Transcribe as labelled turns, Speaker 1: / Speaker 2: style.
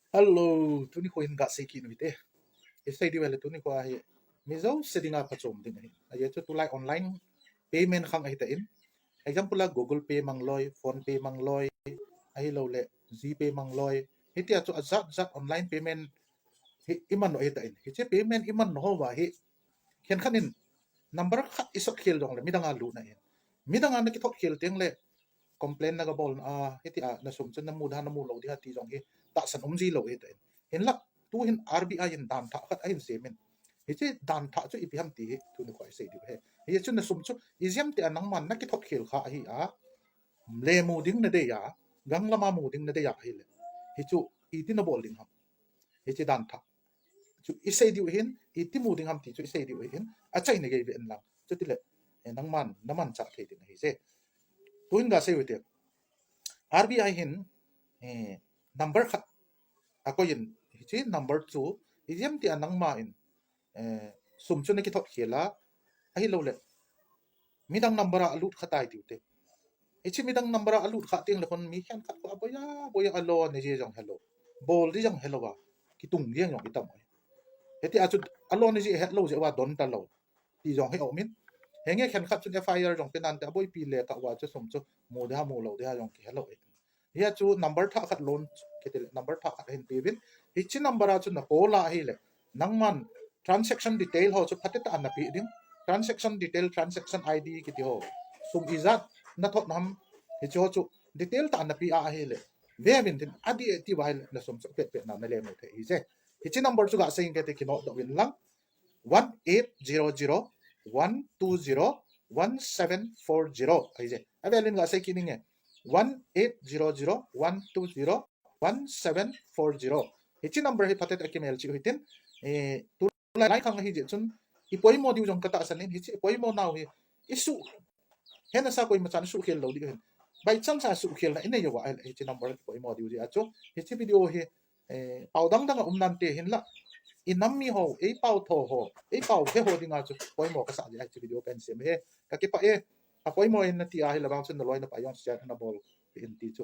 Speaker 1: Hello, tuni ko hinga sa ikin wite. Isa di wala tuni ko ay mizo setting up pachom din ay. Ay ito tulay online payment kang ay tain. Example la Google Pay mangloy, Phone Pay mangloy, ay lawle GPay mangloy. Hiti ato azat online payment iman no ay tain. Hiti payment iman no wa hi. Ken kanin number khat isot khel dong le midang alu na yan. Midang an nakitot khel teng le complain na gabol hiti na sumchon na mudha na mulo di hati jong hi ta san umji lo hi tain. Hin lak tu hin RBI hin dan tha khat ahin semen hiti dan tha chu ipiham ti tu ni khoi sei di he hi chu na sum chu iziam ti anang man na ki thot khel kha hi a le mu ding na de ya gang lama mu ding na de ya hi le hi chu i ti na bol ding ham hi chi dan tha chu i sei di hin i ti mu ding ham ti chu i sei di hin a chai ne ge ve an lang chu ti le nang man na man cha the ding hi se tuin ga sei wete RBI hin number khat ako yin hi number 2 iziam ti anang ma in sum chu na ki thot khela ahi lo le midang number a alut khatai tiute ichi midang number a alut kha ting le kon mi khan khat ko boya alo ne je jong hello bol di jong hello wa ki tung ge jong itam heti achu alo ne je hello je wa don ta lo ti jong he o min henge khan khat chu fire jong penan ta boy pi le ka wa chu sum chu mo da mo lo da jong ki hello ya chu number tha khat loan ketel number tha khat hen pin ichi number a chu na ko la hi le nangman transaction detail ho chu phateta an na pi ding transaction detail transaction ID kiti ho sum izat na thot nam hi chu detail ta an na pi a hi le ve min tin adi ti wa na sum chu pe na le mo the hi se ichi number chu ga sein ke te kino do win lang 1800 120 1740 ai je avelin ga sei kining 1800 120 1740 ichi number hi phatet akimel chi hitin tu lai khang hi je chun ipoi mo diu jong kata salin hi chi ipoi mo naw hi isu hena sa koi machan su khel lo di hen bai chang sa su khel na ine yo wa hi chi number ipoi mo diu ji acho hi chi video hi paudang dang umnan te hin la inammi ho ei pau tho ho ei pau he ho dinga chu poi mo ka sa ji chi video pen sem he ka ki pa a poi mo in na ti a hi la bang chun loi na pa yong sia na bol in ti chu